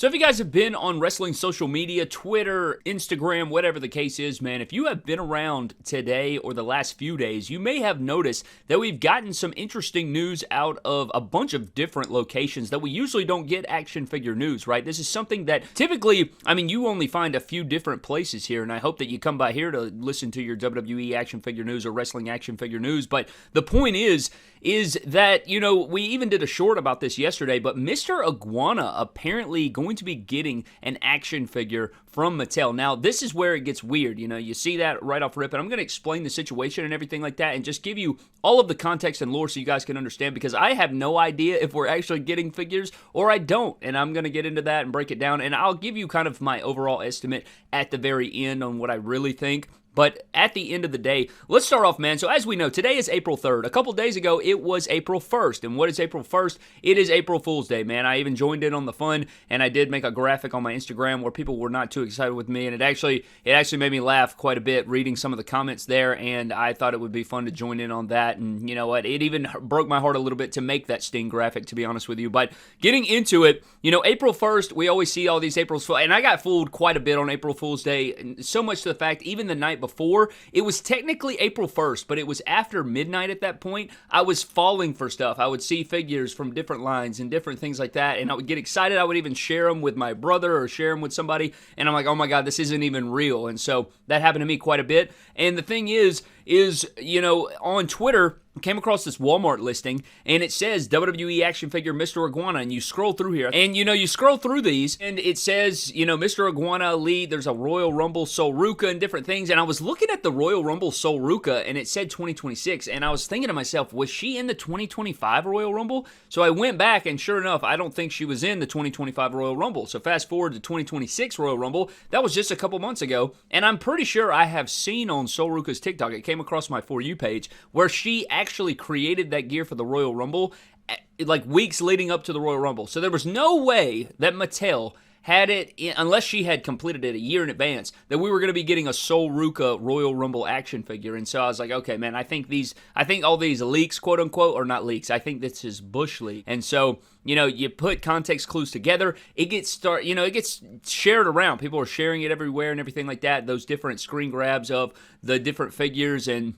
So if you guys have been on wrestling social media, Twitter, Instagram, whatever the case is, man, if you have been around today or the last few days, you may have noticed that we've gotten some interesting news out of a bunch of different locations that we usually don't get action figure news, right? This is something that typically, you only find a few different places here, and I hope that you come by here to listen to your WWE action figure news or wrestling action figure news, but the point is that, we even did a short about this yesterday, but Mr. Iguana apparently going to be getting an action figure from Mattel. Now, this is where it gets weird. You see that right off rip, and I'm going to explain the situation and everything like that and just give you all of the context and lore so you guys can understand, because I have no idea if we're actually getting figures or I don't, and I'm going to get into that and break it down, and I'll give you kind of my overall estimate at the very end on what I really think. But at the end of the day, let's start off, man. So as we know, today is April 3rd. A couple days ago, it was April 1st. And what is April 1st? It is April Fool's Day, man. I even joined in on the fun, and I did make a graphic on my Instagram where people were not too excited with me, and it actually made me laugh quite a bit reading some of the comments there, and I thought it would be fun to join in on that. And you know what? It even broke my heart a little bit to make that Sting graphic, to be honest with you. But getting into it, April 1st, we always see all these April Fools, and I got fooled quite a bit on April Fool's Day, so much to the fact, even the night before, it was technically April 1st, but it was after midnight at that point. I was falling for stuff. I would see figures from different lines and different things like that, and I would get excited. I would even share them with my brother or share them with somebody, and I'm like, oh my God, this isn't even real. And so that happened to me quite a bit. And the thing is, on Twitter, came across this Walmart listing, and it says WWE action figure Mr. Iguana, and you scroll through here, and you scroll through these, and it says, Mr. Iguana lead, there's a Royal Rumble Sol Ruca and different things, and I was looking at the Royal Rumble Sol Ruca, and it said 2026, and I was thinking to myself, was she in the 2025 Royal Rumble? So I went back, and sure enough, I don't think she was in the 2025 Royal Rumble. So fast forward to 2026 Royal Rumble, that was just a couple months ago, and I'm pretty sure I have seen on Sol Ruca's TikTok, it came across my For You page, where she actually created that gear for the Royal Rumble like weeks leading up to the Royal Rumble. So there was no way that Mattel had it, unless she had completed it a year in advance, that we were going to be getting a Sol Ruca Royal Rumble action figure. And so I was like, okay, man, I think all these leaks, quote unquote, are not leaks. I think this is Bush leak. And so, you put context clues together, it gets shared around. People are sharing it everywhere and everything like that. Those different screen grabs of the different figures, and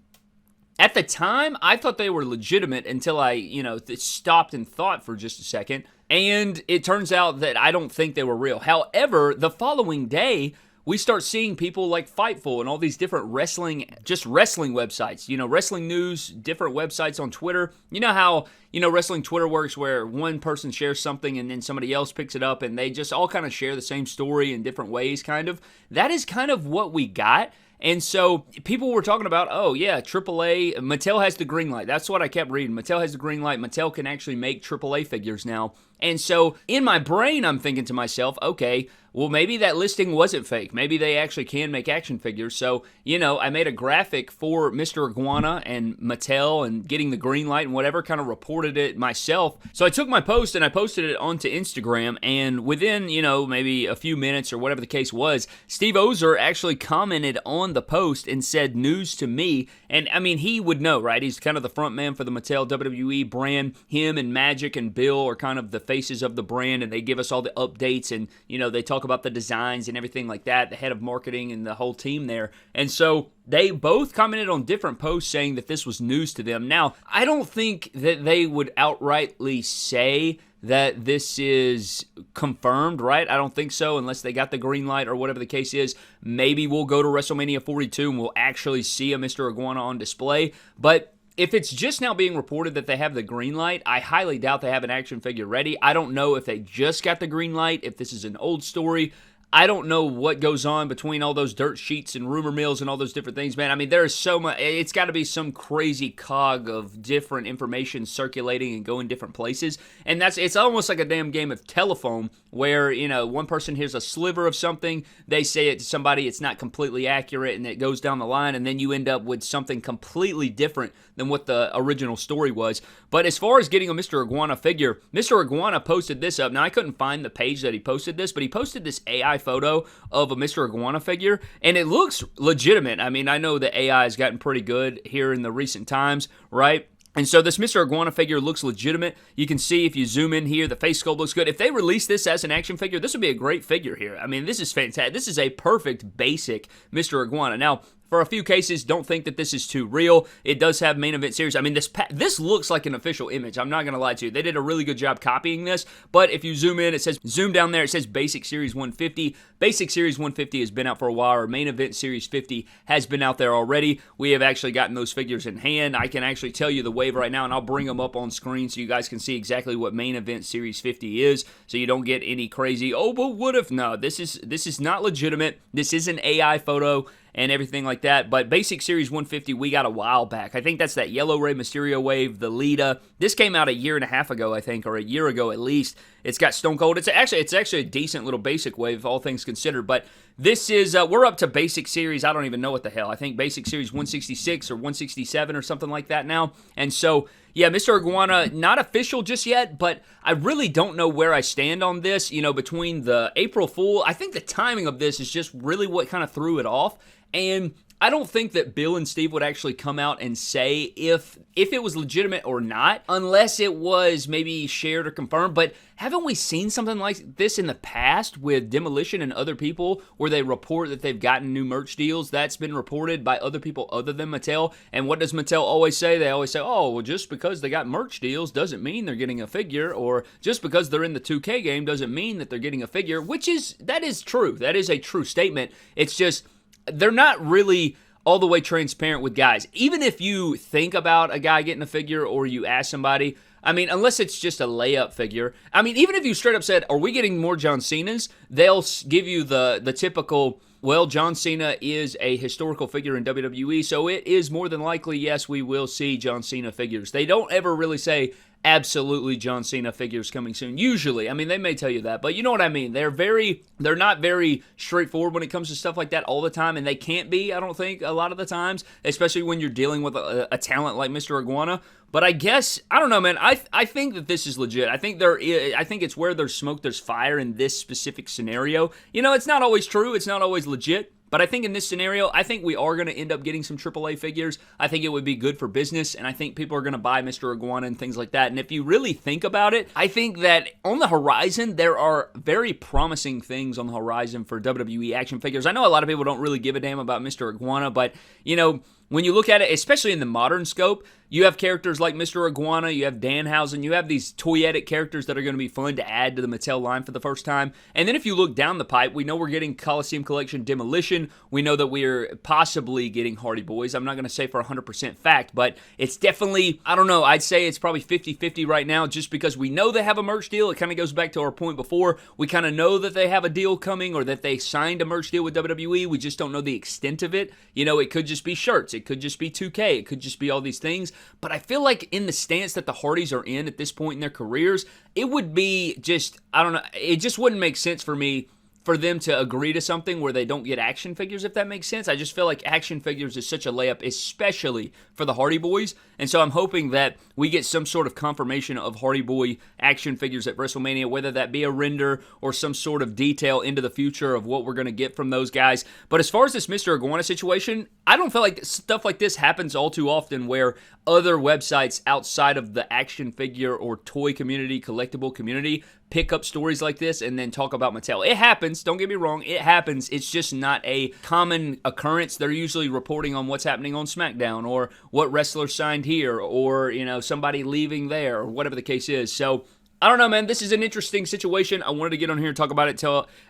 at the time, I thought they were legitimate until I, stopped and thought for just a second. And it turns out that I don't think they were real. However, the following day, we start seeing people like Fightful and all these different wrestling websites, wrestling news, different websites on Twitter. You know how, wrestling Twitter works, where one person shares something and then somebody else picks it up and they just all kind of share the same story in different ways, kind of. That is kind of what we got. And so people were talking about, oh yeah, AAA, Mattel has the green light. That's what I kept reading. Mattel has the green light. Mattel can actually make AAA figures now. And so in my brain, I'm thinking to myself, okay, well, maybe that listing wasn't fake. Maybe they actually can make action figures. So, I made a graphic for Mr. Iguana and Mattel and getting the green light and whatever, kind of reported it myself. So I took my post and I posted it onto Instagram, and within, maybe a few minutes or whatever the case was, Steve Ozer actually commented on the post and said news to me. And he would know, right? He's kind of the front man for the Mattel WWE brand. Him and Magic and Bill are kind of the faces of the brand, and they give us all the updates, and, they talk about the designs and everything like that, the head of marketing and the whole team there. And so they both commented on different posts saying that this was news to them. Now, I don't think that they would outrightly say that this is confirmed, right? I don't think so, unless they got the green light or whatever the case is. Maybe we'll go to WrestleMania 42 and we'll actually see a Mr. Iguana on display. But if it's just now being reported that they have the green light, I highly doubt they have an action figure ready. I don't know if they just got the green light, if this is an old story. I don't know what goes on between all those dirt sheets and rumor mills and all those different things, man. There is so much. It's got to be some crazy cog of different information circulating and going different places. And it's almost like a damn game of telephone where, one person hears a sliver of something, they say it to somebody, it's not completely accurate, and it goes down the line, and then you end up with something completely different than what the original story was. But as far as getting a Mr. Iguana figure, Mr. Iguana posted this up. Now, I couldn't find the page that he posted this, but he posted this AI photo of a Mr. Iguana figure, and it looks legitimate. I know the AI has gotten pretty good here in the recent times, right? And so this Mr. Iguana figure looks legitimate. You can see if you zoom in here, the face sculpt looks good. If they release this as an action figure, this would be a great figure here. I mean, this is fantastic. This is a perfect basic Mr. Iguana. Now, for a few cases, don't think that this is too real. It does have main event series. I mean, this looks like an official image. I'm not going to lie to you. They did a really good job copying this. But if you zoom in, it says, zoom down there, it says Basic Series 150. Basic Series 150 has been out for a while. Or Main Event Series 50 has been out there already. We have actually gotten those figures in hand. I can actually tell you the wave right now, and I'll bring them up on screen so you guys can see exactly what Main Event Series 50 is, so you don't get any crazy, oh, but what if? No, this is not legitimate. This is an AI photo and everything like that. But Basic Series 150, we got a while back. I think that's that Yellow Ray Mysterio wave, the Lita. This came out a year and a half ago, I think, or a year ago at least. It's got Stone Cold. It's actually a decent little basic wave, all things considered. But this is, we're up to Basic Series, I don't even know what the hell. I think Basic Series 166 or 167 or something like that now. And so, yeah, Mr. Iguana, not official just yet, but I really don't know where I stand on this. You know, between the April Fool, I think the timing of this is just really what kind of threw it off. And I don't think that Bill and Steve would actually come out and say if it was legitimate or not, unless it was maybe shared or confirmed. But haven't we seen something like this in the past with Demolition and other people where they report that they've gotten new merch deals? That's been reported by other people other than Mattel. And what does Mattel always say? They always say, oh, well, just because they got merch deals doesn't mean they're getting a figure, or just because they're in the 2K game doesn't mean that they're getting a figure, that is true. That is a true statement. It's just, they're not really all the way transparent with guys. Even if you think about a guy getting a figure or you ask somebody, I mean, unless it's just a layup figure. I mean, even if you straight up said, are we getting more John Cena's? They'll give you the typical, well, John Cena is a historical figure in WWE, so it is more than likely, yes, we will see John Cena figures. They don't ever really say, absolutely John Cena figures coming soon. Usually. I mean, they may tell you that, but you know what I mean. They're not very straightforward when it comes to stuff like that all the time, and they can't be, I don't think, a lot of the times, especially when you're dealing with a talent like Mr. Iguana. But I guess, I don't know, man. I think that this is legit. I think it's where there's smoke, there's fire in this specific scenario. You know, it's not always true. It's not always legit. But I think in this scenario, I think we are going to end up getting some AAA figures. I think it would be good for business, and I think people are going to buy Mr. Iguana and things like that. And if you really think about it, I think that on the horizon, there are very promising things on the horizon for WWE action figures. I know a lot of people don't really give a damn about Mr. Iguana, but, you know, when you look at it, especially in the modern scope, you have characters like Mr. Iguana, you have Danhausen, you have these toyetic characters that are going to be fun to add to the Mattel line for the first time. And then if you look down the pipe, we know we're getting Coliseum Collection Demolition. We know that we're possibly getting Hardy Boys. I'm not going to say for 100% fact, but it's definitely, I don't know, I'd say it's probably 50-50 right now just because we know they have a merch deal. It kind of goes back to our point before. We kind of know that they have a deal coming or that they signed a merch deal with WWE. We just don't know the extent of it. You know, it could just be shirts. It could just be 2K. It could just be all these things. But I feel like in the stance that the Hardys are in at this point in their careers, it would be just, I don't know, it just wouldn't make sense for me for them to agree to something where they don't get action figures, if that makes sense. I just feel like action figures is such a layup, especially for the Hardy Boys. And so I'm hoping that we get some sort of confirmation of Hardy Boy action figures at WrestleMania, whether that be a render or some sort of detail into the future of what we're going to get from those guys. But as far as this Mr. Iguana situation, I don't feel like stuff like this happens all too often where other websites outside of the action figure or toy community, collectible community, pick up stories like this and then talk about Mattel. It happens, don't get me wrong, it happens. It's just not a common occurrence. They're usually reporting on what's happening on SmackDown or what wrestler signed here or, you know, somebody leaving there or whatever the case is. So, I don't know, man. This is an interesting situation. I wanted to get on here and talk about it,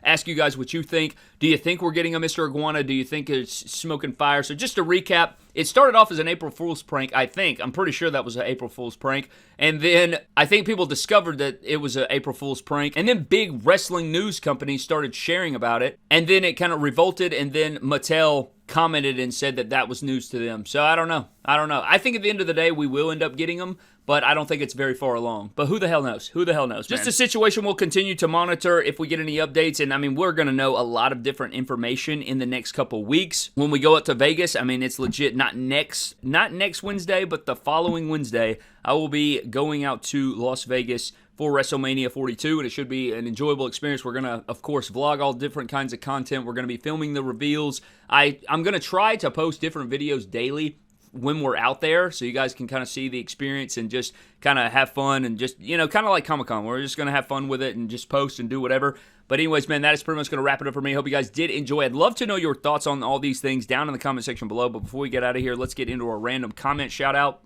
ask you guys what you think. Do you think we're getting a Mr. Iguana? Do you think it's smoke and fire? So just to recap, it started off as an April Fool's prank, I think. I'm pretty sure that was an April Fool's prank. And then I think people discovered that it was an April Fool's prank. And then big wrestling news companies started sharing about it. And then it kind of revolted, and then Mattel commented and said that that was news to them. So I don't know. I think at the end of the day, we will end up getting them, but I don't think it's very far along. But who the hell knows? Who the hell knows, man? Just a situation we'll continue to monitor if we get any updates. And, I mean, we're going to know a lot of different information in the next couple weeks. When we go up to Vegas, I mean, it's legit not next Wednesday, but the following Wednesday, I will be going out to Las Vegas for WrestleMania 42, and it should be an enjoyable experience. We're going to, of course, vlog all different kinds of content. We're going to be filming the reveals. I'm going to try to post different videos daily when we're out there, so you guys can kind of see the experience and just kind of have fun and just, kind of like Comic-Con. We're just going to have fun with it and just post and do whatever. But anyways, man, that is pretty much going to wrap it up for me. Hope you guys did enjoy. I'd love to know your thoughts on all these things down in the comment section below. But before we get out of here, let's get into our random comment shout out.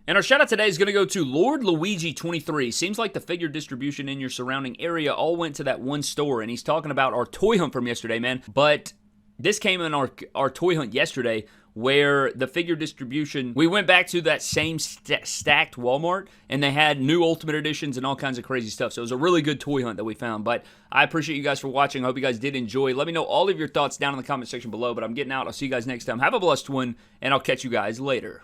And our shout out today is going to go to Lord Luigi 23. Seems like the figure distribution in your surrounding area all went to that one store. And he's talking about our toy hunt from yesterday, man. But this came in our toy hunt yesterday, where the figure distribution, we went back to that same stacked Walmart, and they had new Ultimate Editions and all kinds of crazy stuff. So it was a really good toy hunt that we found. But I appreciate you guys for watching. I hope you guys did enjoy. Let me know all of your thoughts down in the comment section below. But I'm getting out. I'll see you guys next time. Have a blessed one, and I'll catch you guys later.